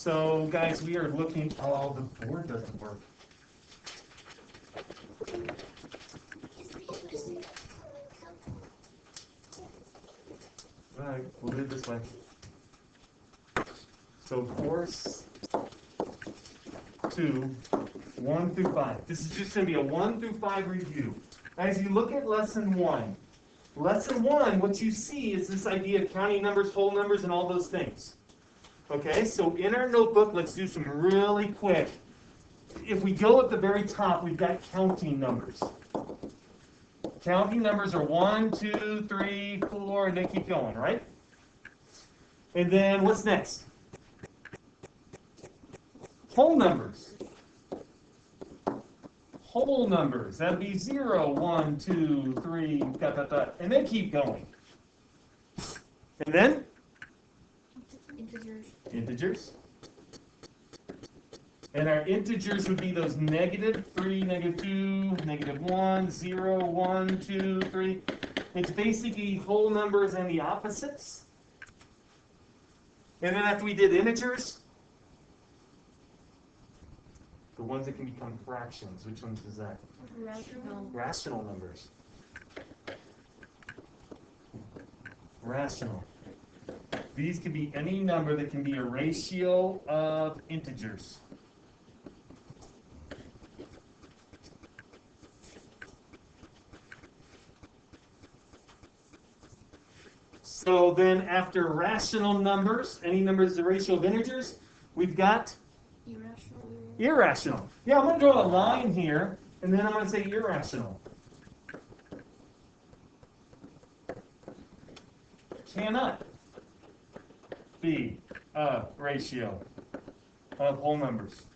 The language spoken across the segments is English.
So guys, we are looking, oh, the board doesn't work. All right, we'll do it this way. So course 2, 1 through 5. This is just going to be a 1 through 5 review. As you look at lesson 1, what you see is this idea of counting numbers, whole numbers, and all those things. Okay, so in our notebook, let's do some really quick. If we go at the very top, we've got counting numbers. Counting numbers are 1, 2, 3, 4, and they keep going, right? And then what's next? Whole numbers. Whole numbers. That'd be 0, 1, 2, 3, dot, dot, dot, and they keep going. And then? Integers. Integers. And our integers would be those -3, -2, -1, 0, 1, 2, 3. It's basically whole numbers and the opposites. And then after we did integers, the ones that can become fractions. Which ones is that? Rational. Rational numbers. Rational. These can be any number that can be a ratio of integers. So then after rational numbers, any numbers the ratio of integers, we've got Irrational. irrational. Yeah, I'm going to draw a line here, and then I'm going to say irrational. Cannot be a ratio of whole numbers.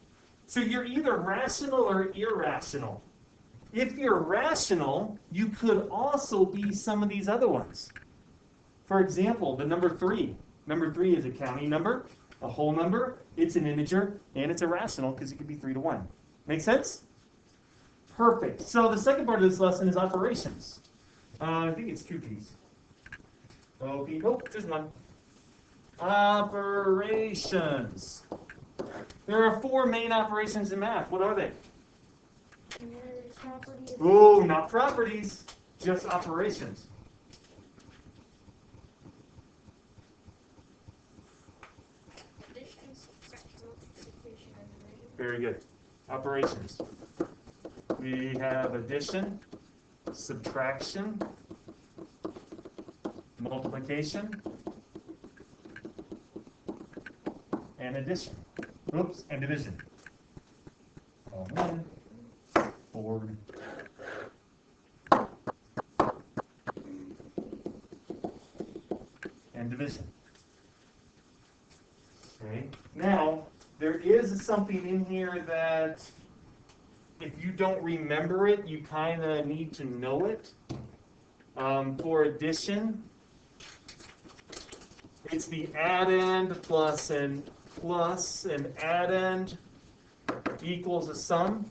So you're either rational or irrational. If you're rational, you could also be some of these other ones. For example, the number 3. Number 3 is a counting number, a whole number, it's an integer, and it's irrational because it could be 3 to 1. Make sense? Perfect. So the second part of this lesson is operations. I think it's 2 P's. Okay, nope, there's one. Operations. There are 4 main operations in math. What are they? Properties. Oh, not properties, just operations. Addition, subtraction, multiplication, and division. Very good. Operations. We have addition, subtraction, multiplication, and addition. Oops, and division. One, forward. And division. Okay. Now, there is something in here that if you don't remember it, you kind of need to know it. For addition, it's the addend plus an addend equals a sum.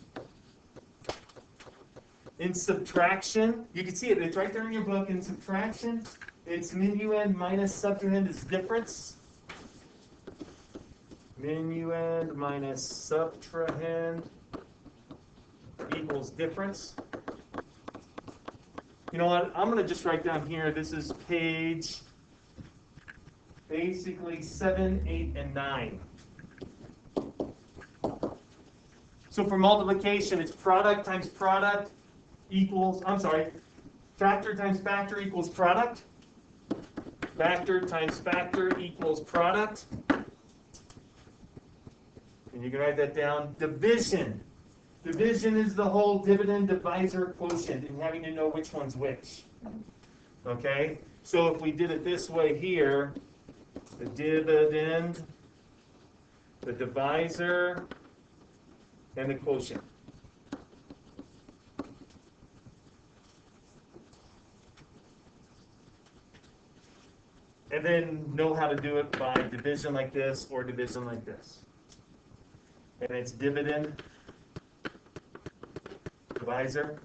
In subtraction, you can see it. It's right there in your book. In subtraction, it's minuend minus subtrahend is difference. Minuend minus subtrahend equals difference. You know what? I'm going to just write down here. This is page basically 7, 8, and 9. So for multiplication, it's product times product equals, factor times factor equals product. Factor times factor equals product. And you can write that down. Division. Division is the whole dividend divisor quotient and having to know which one's which. Okay? So if we did it this way here, the dividend, the divisor, and the quotient. And then know how to do it by division like this or division like this. And it's dividend, divisor,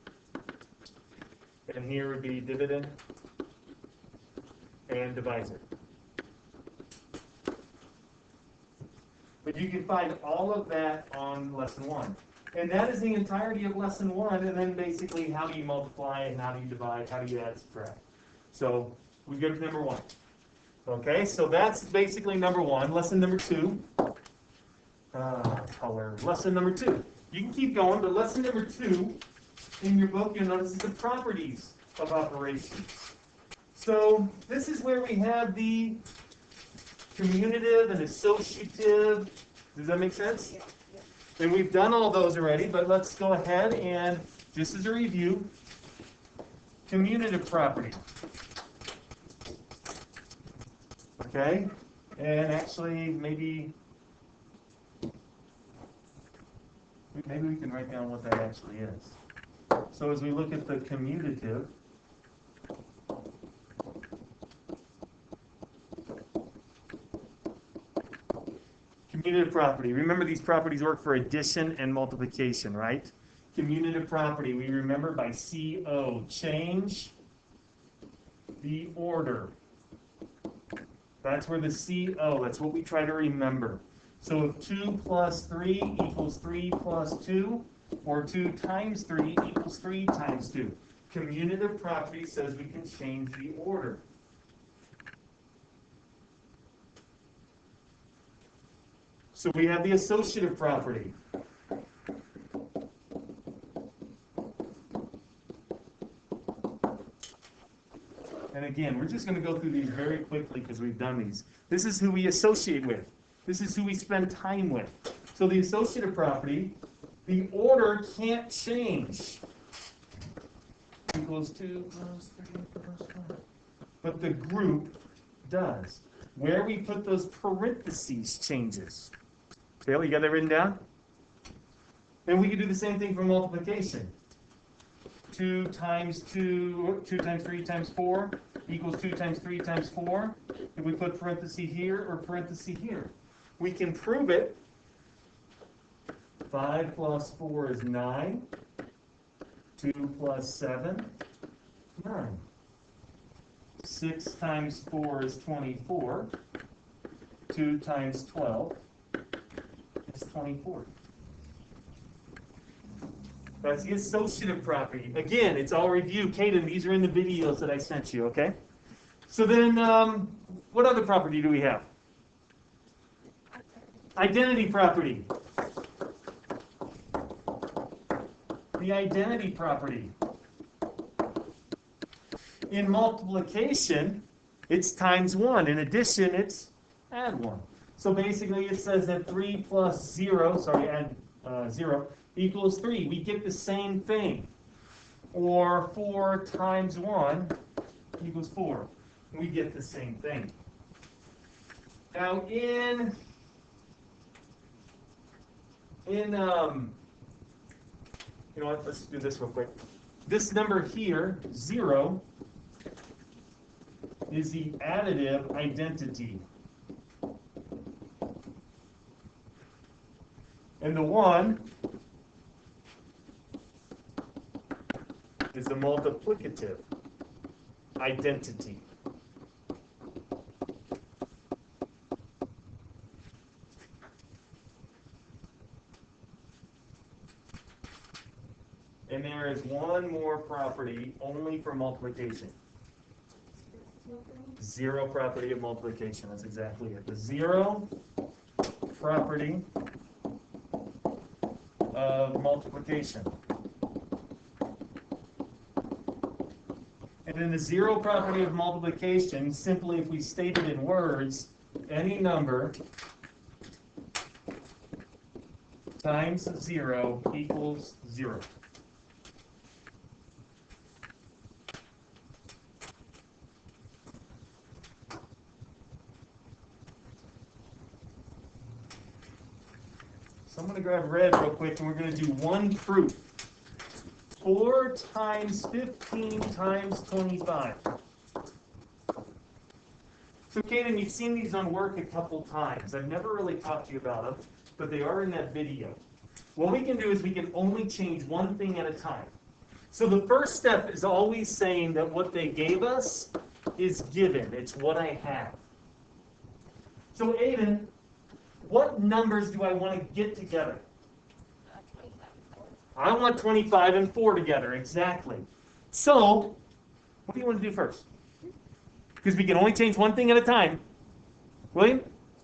and here would be dividend and divisor. But you can find all of that on lesson 1. And that is the entirety of lesson 1, and then basically how do you multiply and how do you divide, how do you add and subtract. So we go to number 1. Okay, so that's basically number 1. Lesson number 2. Color. Lesson number 2. You can keep going, but lesson number 2 in your book, you'll notice is the properties of operations. So this is where we have the commutative and associative. Does that make sense? Yeah. And we've done all those already, but let's go ahead and, just as a review, commutative property. Okay? And actually, maybe we can write down what that actually is. So as we look at the commutative, commutative property. Remember, these properties work for addition and multiplication, right? Commutative property, we remember by CO, change the order. That's where the CO, that's what we try to remember. So if 2 plus 3 equals 3 plus 2, or 2 times 3 equals 3 times 2. Commutative property says we can change the order. So we have the associative property. And again, we're just going to go through these very quickly because we've done these. This is who we associate with. This is who we spend time with. So the associative property, the order can't change. Equals 2 plus 3 plus 5. But the group does. Where we put those parentheses changes. Dale, you got that written down? Then we can do the same thing for multiplication. 2 times 2 times 3 times 4 equals 2 times 3 times 4. If we put parenthesis here or parenthesis here, we can prove it. 5 plus 4 is 9. 2 plus 7, 9. 6 times 4 is 24. 2 times 12 is 24. That's the associative property. Again, it's all review. Caden, these are in the videos that I sent you, okay? So then, what other property do we have? Identity property. The identity property. In multiplication, it's times 1. In addition, it's add 1. So basically, it says that 3 plus 0, add 0, equals 3. We get the same thing. Or 4 times 1 equals 4. We get the same thing. Now, you know what, let's do this real quick. This number here, 0, is the additive identity. And the 1 is the multiplicative identity. And there is one more property only for multiplication. 0 property of multiplication. That's exactly it. The 0 property of multiplication. And then the 0 property of multiplication, simply if we state it in words, any number times 0 equals 0. So I'm going to grab red real quick, and we're going to do one proof. 4 times 15 times 25. So, Kaden, you've seen these on work a couple times. I've never really talked to you about them, but they are in that video. What we can do is we can only change one thing at a time. So the first step is always saying that what they gave us is given. It's what I have. So, Aiden, What numbers do I want to get together? I want 25 and 4 together, exactly. So, what do you want to do first? Because we can only change one thing at a time. William?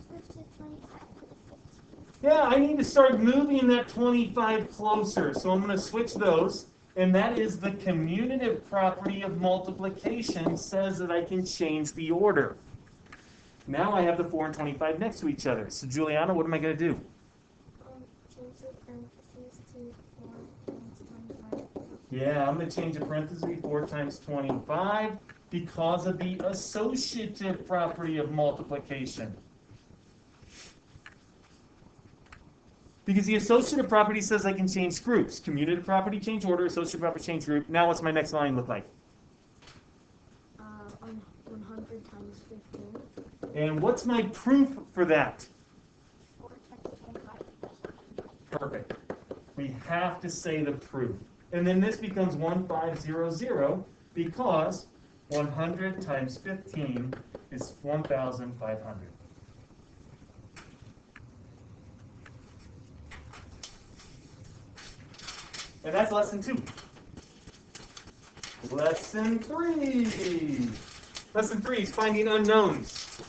Switch to 25 to the 15. Yeah, I need to start moving that 25 closer. So I'm going to switch those. And that is the commutative property of multiplication says that I can change the order. Now I have the 4 and 25 next to each other. So Juliana, what am I going to do? Change the parentheses to 4 times 25. Yeah, I'm going to change the parentheses 4 times 25 because of the associative property of multiplication. Because the associative property says I can change groups. Commutative property, change order. Associative property, change group. Now what's my next line look like? 100 times 15. And what's my proof for that? 4 times 25. Perfect. We have to say the proof. And then this becomes 1500 because 100 times 15 is 1,500. And that's lesson 2. Lesson 3. Lesson 3 is finding unknowns.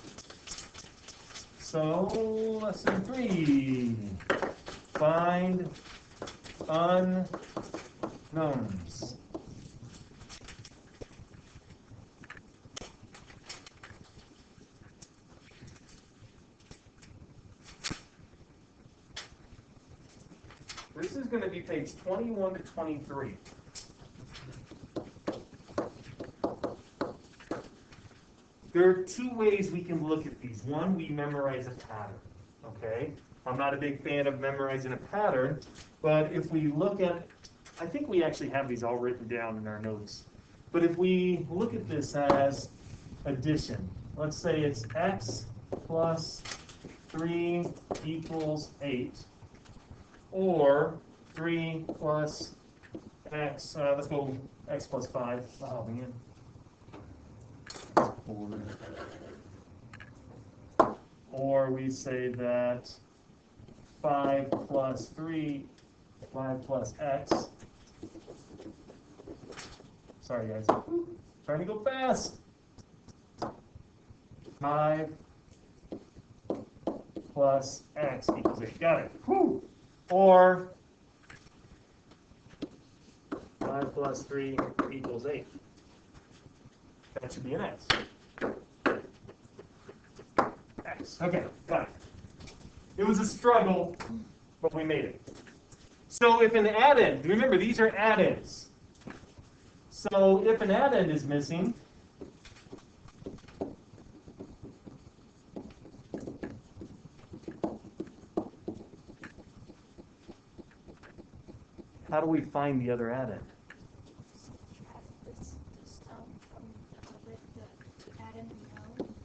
So, lesson 3. Find unknowns. This is going to be page 21 to 23. There are 2 ways we can look at these. One, we memorize a pattern, okay? I'm not a big fan of memorizing a pattern, but if we look at, I think we actually have these all written down in our notes. But if we look at this as addition, let's say it's x plus 3 equals 8. Or 3 plus x, let's go x plus 5. Oh, man. Or we say that 5 plus 3, 5 plus x. Sorry, guys. Trying to go fast. 5 plus x equals 8. Got it. Whew. Or 5 plus 3 equals 8. That should be an x. X. Okay, got it. It was a struggle, but we made it. So if an addend, remember these are addends. So if an addend is missing, how do we find the other addend?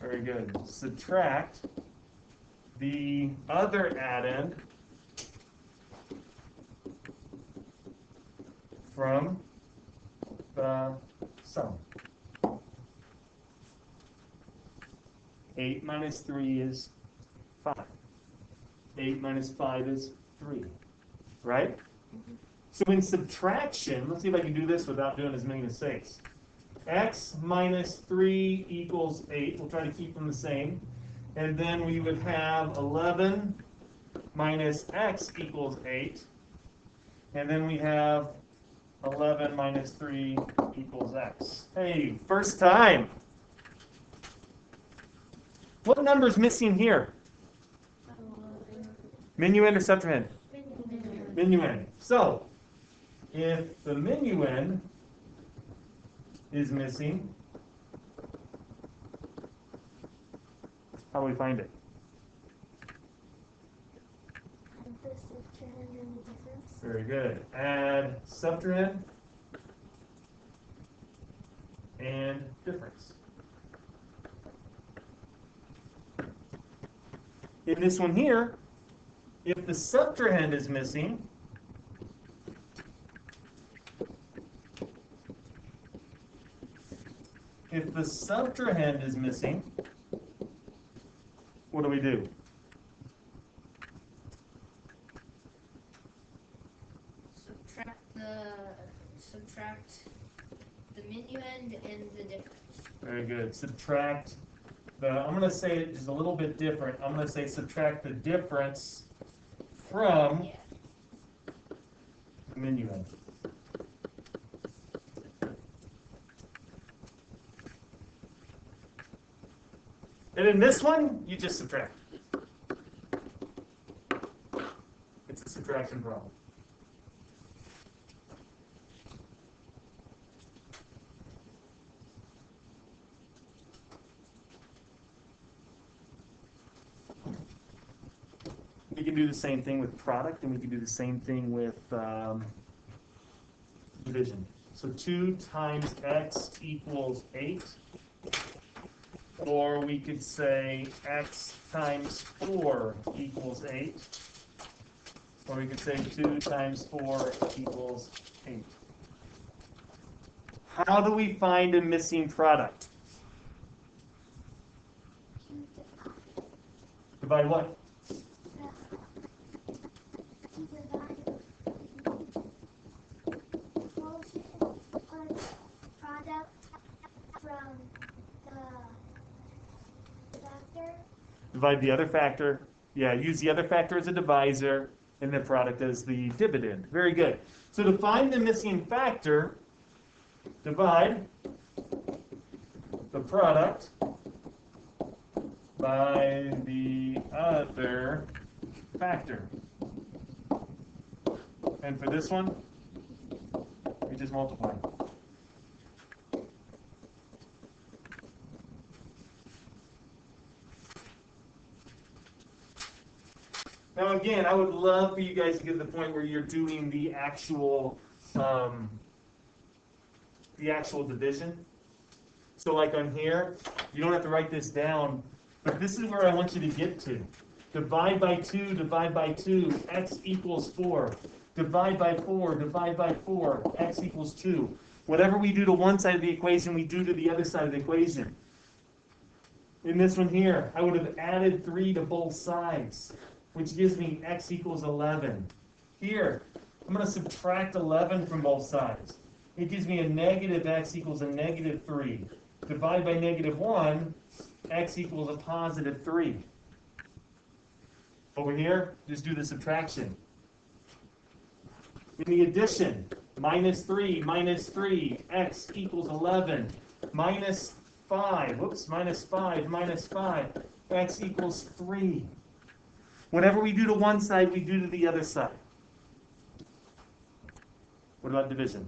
Very good. Subtract the other addend from the sum. 8 minus 3 is 5. 8 minus 5 is 3. Right? So in subtraction, let's see if I can do this without doing as many mistakes. X minus 3 equals 8. We'll try to keep them the same. And then we would have 11 minus x equals 8. And then we have 11 minus 3 equals x. Hey, first time. What number is missing here? Minuend or subtrahend? Minuend. So, if the minuend is missing, how do we find it? The subtrahend and the difference. Very good. Add subtrahend and difference. In this one here, if the subtrahend is missing, what do we do? subtract the minuend and the difference. Very good. Subtract I'm going to say it just a little bit different. I'm going to say subtract the difference from Yeah. the minuend. And in this one, you just subtract. It's a subtraction problem. We can do the same thing with product, and we can do the same thing with division. So 2 times x equals 8. Or we could say x times 4 equals 8. Or we could say 2 times 4 equals 8. How do we find a missing product? You Divide what? divide quotient product from the factor. Divide the other factor. Yeah, use the other factor as a divisor and the product as the dividend. Very good. So to find the missing factor, divide the product by the other factor. And for this one, we just multiply. Now again, I would love for you guys to get to the point where you're doing the actual division. So like on here, you don't have to write this down, but this is where I want you to get to. Divide by 2, divide by 2, x equals 4. Divide by 4, divide by 4, x equals 2. Whatever we do to one side of the equation, we do to the other side of the equation. In this one here, I would have added 3 to both sides, which gives me x equals 11. Here, I'm going to subtract 11 from both sides. It gives me a negative x equals a negative 3. Divide by negative 1, x equals a positive 3. Over here, just do the subtraction. In the addition, minus 3, x equals 11. Minus 5, whoops, minus 5, x equals 3. Whatever we do to one side, we do to the other side. What about division?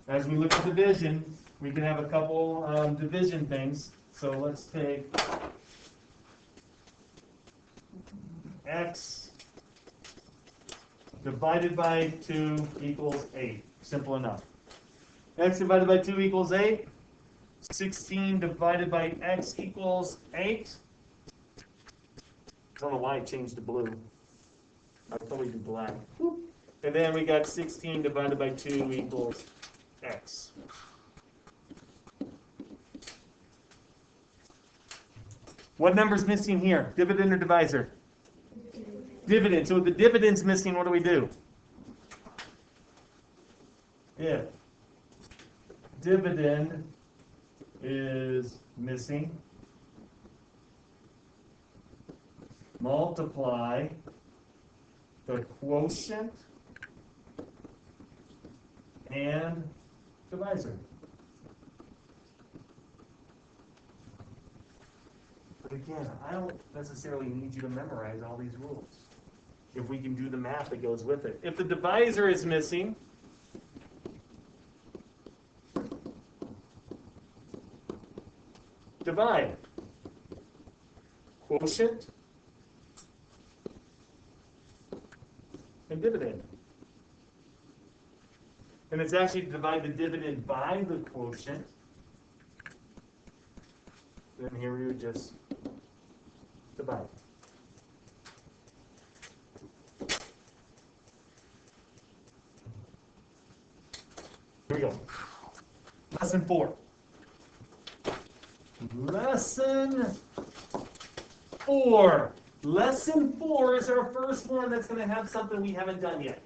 As we look at division, we can have a couple division things. So let's take x divided by 2 equals 8. Simple enough. X divided by 2 equals 8. 16 divided by x equals 8. I don't know why I changed to blue. I thought we did black. And then we got 16 divided by 2 equals x. What number's missing here? Dividend or divisor? Dividend. So if the dividend's missing, what do we do? If dividend is missing, multiply the quotient and divisor. But again, I don't necessarily need you to memorize all these rules. If we can do the math that goes with it. If the divisor is missing, divide quotient and dividend. And it's actually to divide the dividend by the quotient. Then here we would just divide. Here we go. Lesson 4. Lesson 4. Lesson 4 is our first one that's going to have something we haven't done yet.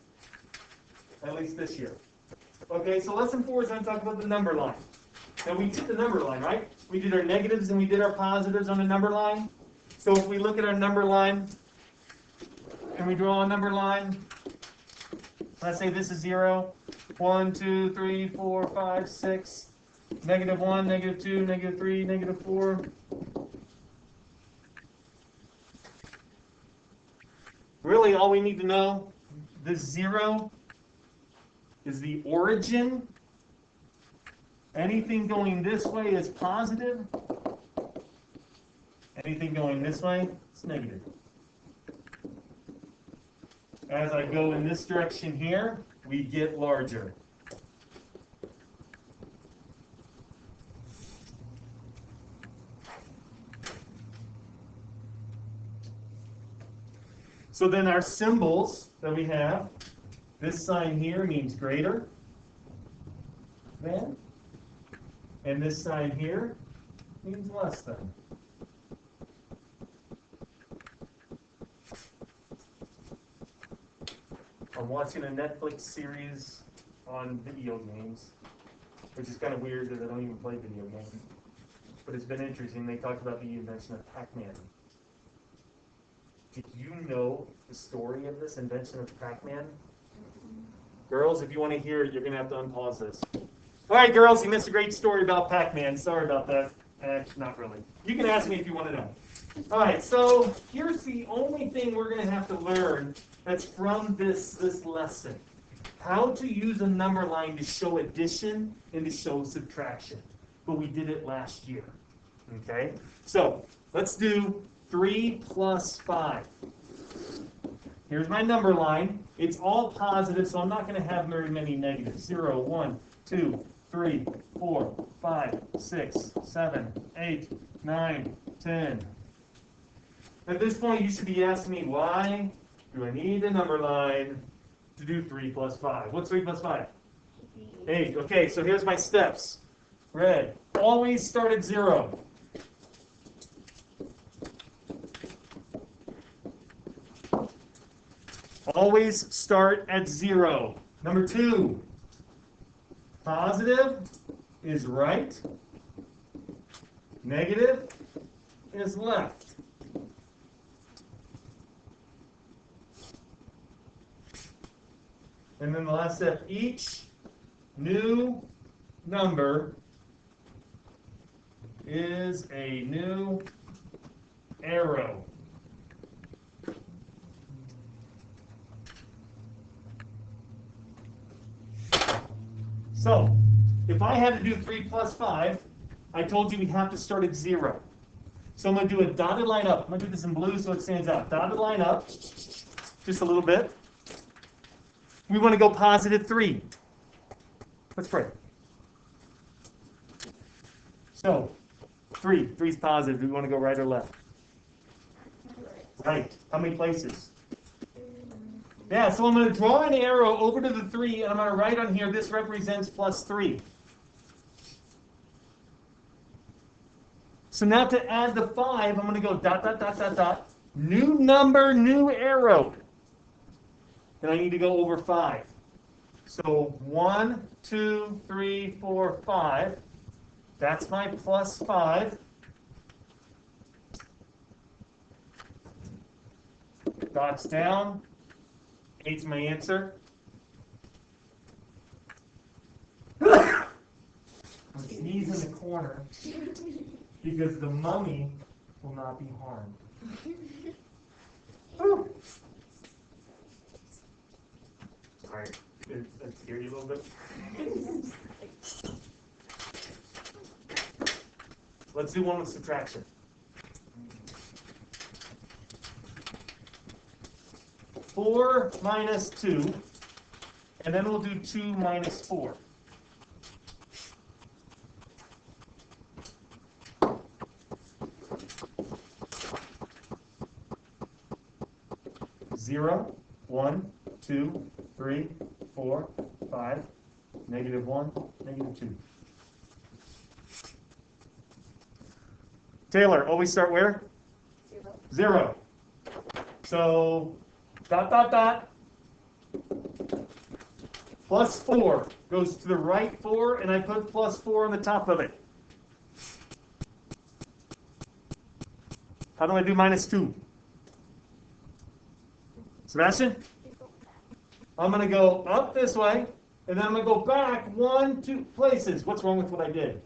at least this year. Okay, so lesson 4 is going to talk about the number line. Now we did the number line, right? We did our negatives and we did our positives on the number line. So if we look at our number line and we draw a number line, let's say this is 0, 1, 2, 3, 4, 5, 6, negative 1, negative 2, negative 3, negative 4. Really, all we need to know, this 0 is the origin. Anything going this way is positive. Anything going this way is negative. As I go in this direction here, we get larger. So then our symbols that we have, this sign here means greater than, and this sign here means less than. I'm watching a Netflix series on video games, which is kind of weird because I don't even play video games. But it's been interesting. They talked about the invention of Pac-Man. Did you know the story of this invention of Pac-Man? Girls, if you want to hear it, you're going to have to unpause this. All right, girls, you missed a great story about Pac-Man. Sorry about that. Not really. You can ask me if you want to know. All right, so here's the only thing we're going to have to learn that's from this lesson. How to use a number line to show addition and to show subtraction. But we did it last year. Okay? So let's do 3 plus 5. Here's my number line. It's all positive, so I'm not going to have very many negatives. 0, 1, 2, 3, 4, 5, 6, 7, 8, 9, 10. At this point, you should be asking me, why do I need a number line to do 3 plus 5? What's 3 plus 5? 8. Okay, so here's my steps. Red. Always start at 0. Always start at 0. Number 2. Positive is right. Negative is left. And then the last step, each new number is a new arrow. So, if I had to do 3 plus 5, I told you we have to start at 0. So I'm going to do a dotted line up. I'm going to do this in blue so it stands out. Dotted line up, just a little bit. We want to go positive 3. Let's pray. So, 3. 3 is positive. Do we want to go right or left? Right. How many places? Yeah, so I'm going to draw an arrow over to the 3, and I'm going to write on here, this represents plus 3. So now to add the 5, I'm going to go dot, dot, dot, dot, dot. New number, new arrow. And I need to go over 5. So 1, 2, 3, 4, 5. That's my plus 5. Dots down. 8's my answer. I'm sneezing in the corner because the mummy will not be harmed. Whew. Sorry, that scared you a little bit. Let's do one with subtraction. 4 minus 2, and then we'll do 2 minus 4. Zero, 1, 2, 3, 4, 5, negative 1, negative 2. Taylor, always start where? 0. So, dot, dot, dot. Plus 4 goes to the right 4, and I put plus 4 on the top of it. How do I do minus 2? Sebastian? I'm going to go up this way, and then I'm going to go back 1, 2 places. What's wrong with what I did?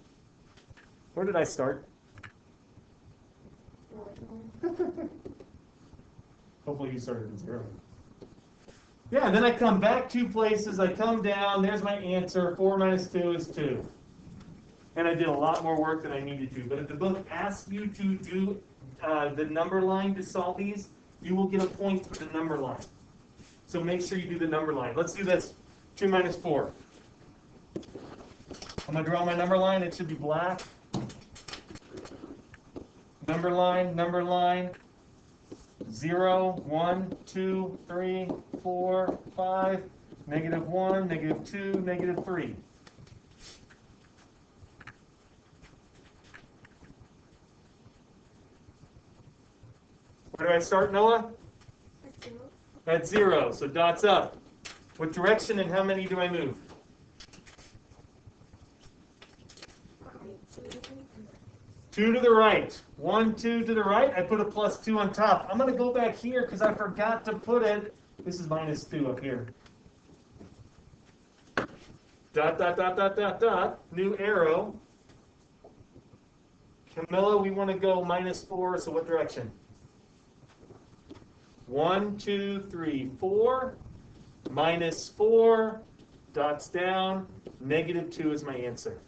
Where did I start? Hopefully you started at 0. Yeah, and then I come back 2 places, I come down, there's my answer, 4 minus 2 is 2. And I did a lot more work than I needed to. But if the book asks you to do the number line to solve these, you will get a point for the number line. So make sure you do the number line. Let's do this. 2 minus 4. I'm going to draw my number line. It should be black. Number line. 0, 1, 2, 3, 4, 5, negative 1, negative 2, negative 3. Where do I start, Noah? At 0, so dots up. What direction and how many do I move? 2 to the right. 1, 2 to the right. I put a plus 2 on top. I'm going to go back here because I forgot to put it. This is minus 2 up here. Dot, dot, dot, dot, dot, dot. New arrow. Camilla, we want to go minus 4, so what direction? 1, 2, 3, 4. Minus 4. Dots down. Negative 2 is my answer.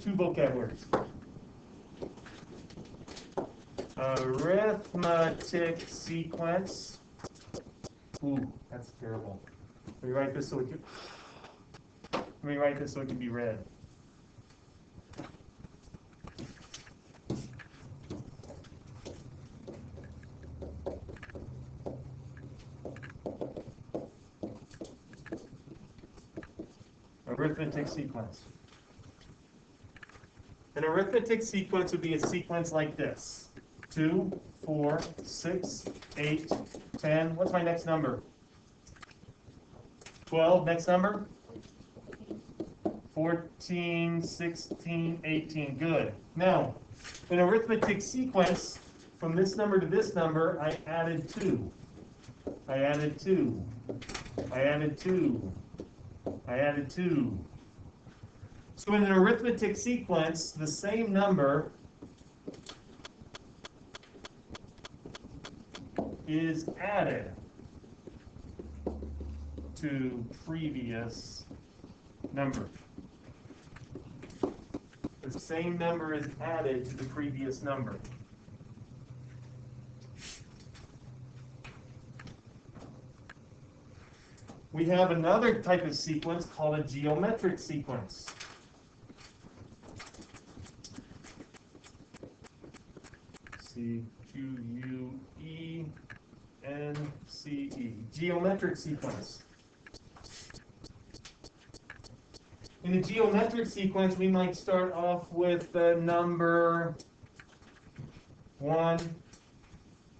Two vocab words. Arithmetic sequence. Ooh, that's terrible. Let me write this so it can be read. Arithmetic sequence. An arithmetic sequence would be a sequence like this. 2, 4, 6, 8, 10. What's my next number? 12. Next number? 14, 16, 18. Good. Now, an arithmetic sequence, from this number to this number, I added 2. I added 2. I added 2. I added 2. So in an arithmetic sequence, the same number is added to previous number. The same number is added to the previous number. We have another type of sequence called a geometric sequence. C-Q-U-E-N-C-E. Geometric sequence. In a geometric sequence, we might start off with the number 1,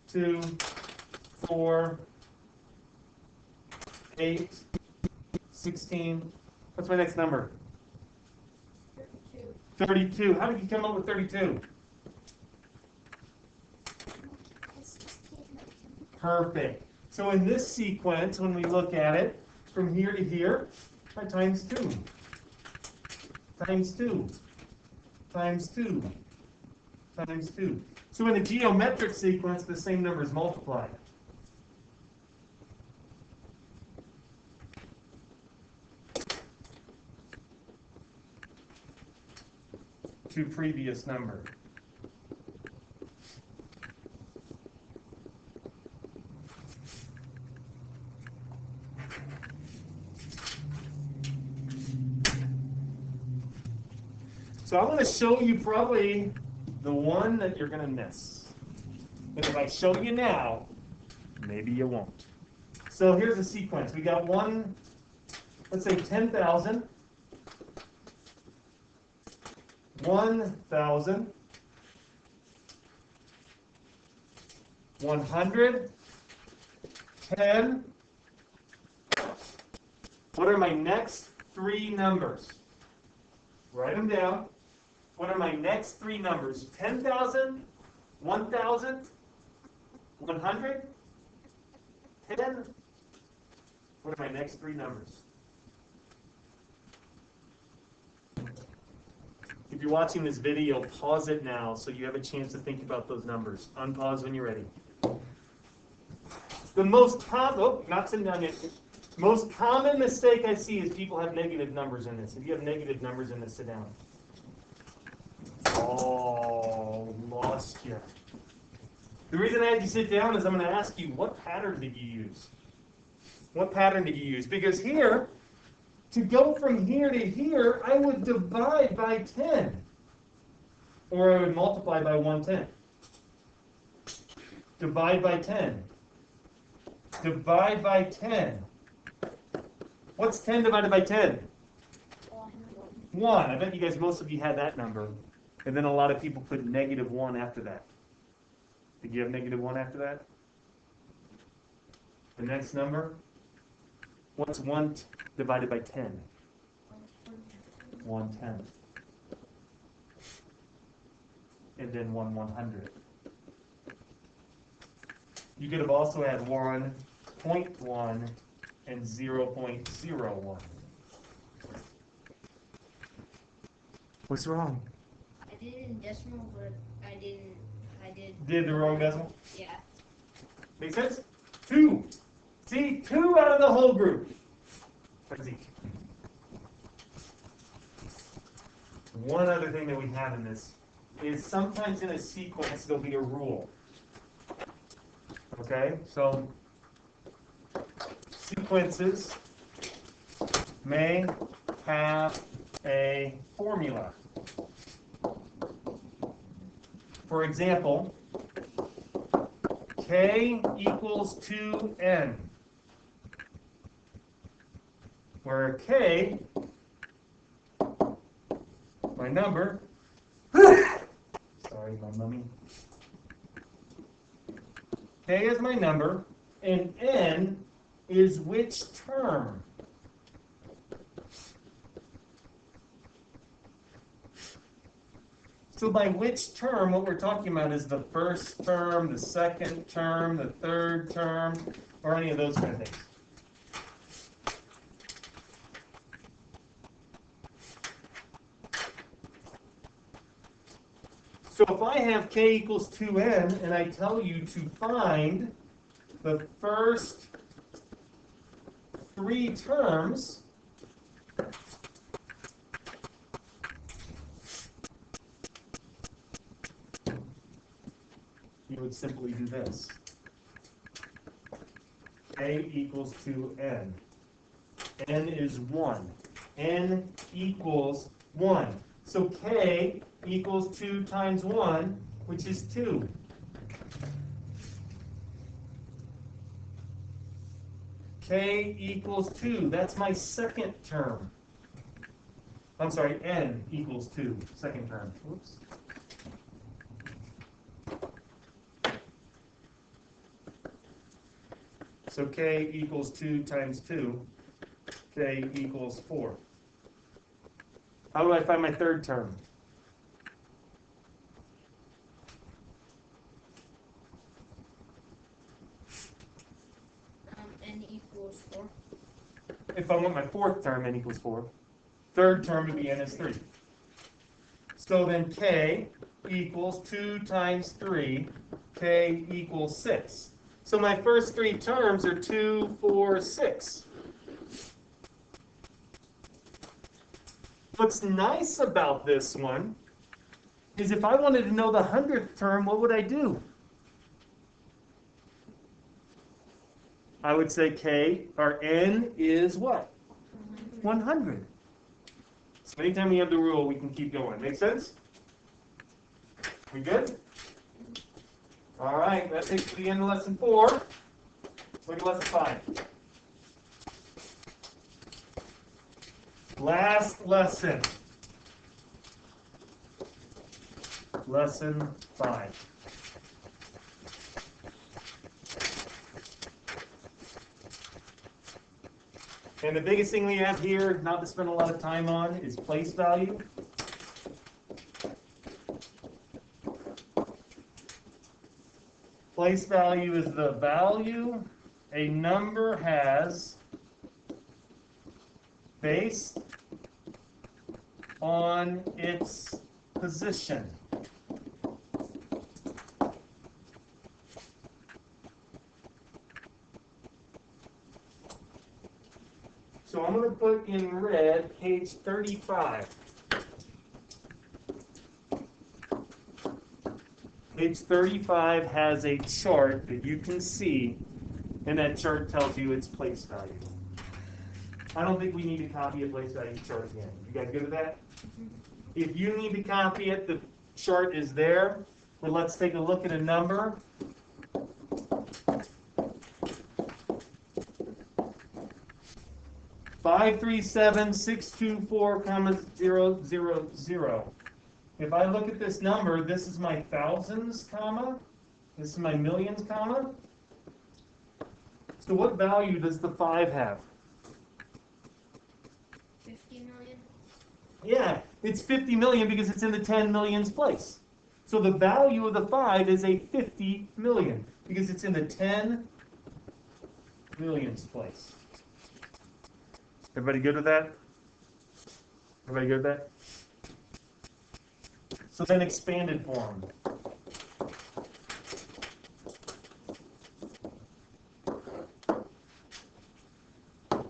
2, 4, 8, 16. What's my next number? 32. How did you come up with 32? Perfect. So in this sequence, when we look at it, from here to here, I times 2. Times 2. Times 2. Times 2. So in a geometric sequence, the same number is multiplied. To previous number. So I'm going to show you probably the one that you're going to miss. But if I show you now, maybe you won't. So here's a sequence. We got one, let's say 10,000, 1,000, 100, 10. What are my next three numbers? Write them down. What are my next three numbers? 10,000, 1,000, 100, 10. What are my next three numbers? If you're watching this video, pause it now so you have a chance to think about those numbers. Unpause when you're ready. The most common, not sitting down yet. Most common mistake I see is people have negative numbers in this. If you have negative numbers in this, sit down. Oh, lost you. The reason I had you sit down is I'm going to ask you, what pattern did you use? What pattern did you use? Because here, to go from here to here, I would divide by 10. Or I would multiply by 110. Divide by 10. Divide by 10. What's 10 divided by 10? 1. I bet you guys, most of you had that number. And then a lot of people put -1 after that. Did you have -1 after that? The next number? What's 1 divided by 10? 1/10. And then 1/100. You could have also had 1.1 and 0.01. What's wrong? I did it in decimal, but I did. Did the wrong decimal? Yeah. Make sense? 2. See, 2 out of the whole group. That's each. One other thing that we have in this is sometimes in a sequence there'll be a rule. Okay, so sequences may have a formula. For example, k equals 2n, where k, my number, sorry, my mummy, k is my number, and n is which term? So by which term, what we're talking about is the first term, the second term, the third term, or any of those kind of things. So if I have k equals 2n, and I tell you to find the first 3 terms, you would simply do this. K equals 2n. N is 1. N equals 1. So k equals 2 times 1, which is 2. K equals 2. That's my second term. I'm sorry, n equals 2, second term. Oops. So k equals 2 times 2. K equals 4. How do I find my third term? N equals 4. If I want my fourth term, n equals 4. Third term would be n is 3. So then k equals 2 times 3. K equals 6. So my first 3 terms are 2, 4, 6. What's nice about this one is if I wanted to know the 100th term, what would I do? I would say k, or n is what? 100. So anytime we have the rule, we can keep going. Make sense? We good? All right, that takes us to the end of lesson 4. Let's look at lesson 5. Last lesson. Lesson 5. And the biggest thing we have here, not to spend a lot of time on, is place value. Place value is the value a number has based on its position. So I'm going to put in red page 35. Page 35 has a chart that you can see, and that chart tells you its place value. I don't think we need to copy a place value chart again. You guys good with that? If you need to copy it, the chart is there. But let's take a look at a number. $537,624,000. If I look at this number, this is my thousands, comma. This is my millions, comma. So what value does the 5 have? 50 million. Yeah, it's 50 million because it's in the 10 millions place. So the value of the 5 is a 50 million because it's in the 10 millions place. Everybody good with that? Everybody good with that? So then expanded form.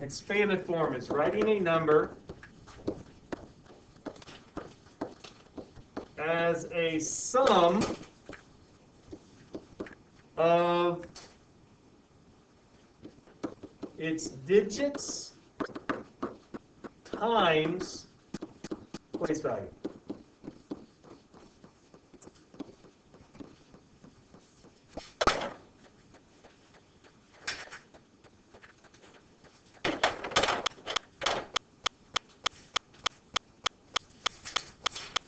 Expanded form is writing a number as a sum of its digits times place value.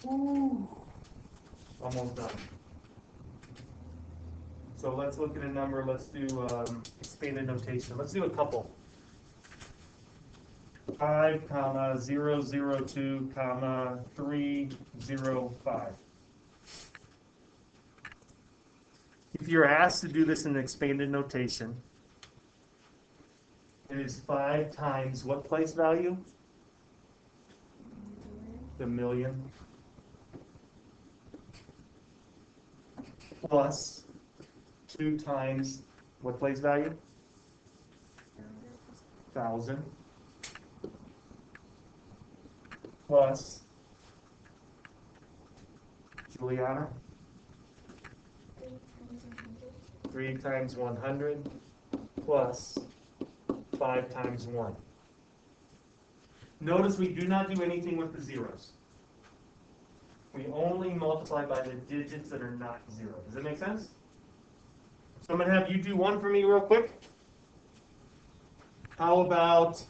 Ooh, almost done. So let's look at a number. Let's do expanded notation. Let's do a couple. 5, 002, 305. If you're asked to do this in expanded notation, it is 5 times what place value? The million. Plus 2 times what place value? 1,000. Plus, Juliana? 3 times 100 plus 5 times 1. Notice we do not do anything with the zeros. We only multiply by the digits that are not 0. Does that make sense? So I'm going to have you do one for me real quick. How about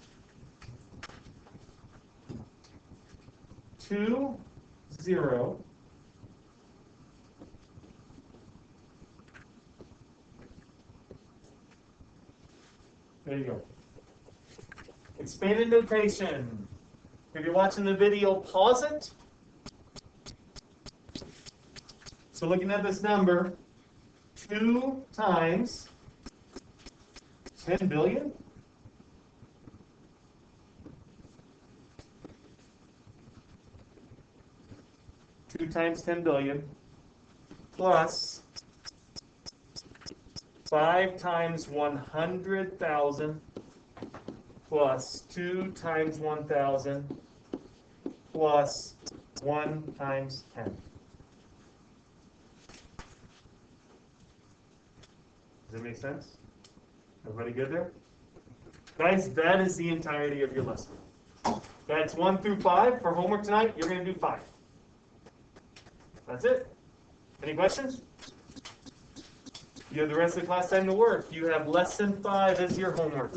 2, 0. There you go. Expanded notation. If you're watching the video, pause it. So looking at this number, 2 times 10 billion. Two times 10 billion plus 5 times 100,000 plus 2 times 1,000 plus 1 times 10. Does that make sense? Everybody good there? Guys, that is the entirety of your lesson. That's 1 through 5. For homework tonight, you're going to do 5. That's it. Any questions? You have the rest of the class time to work. You have lesson 5 as your homework.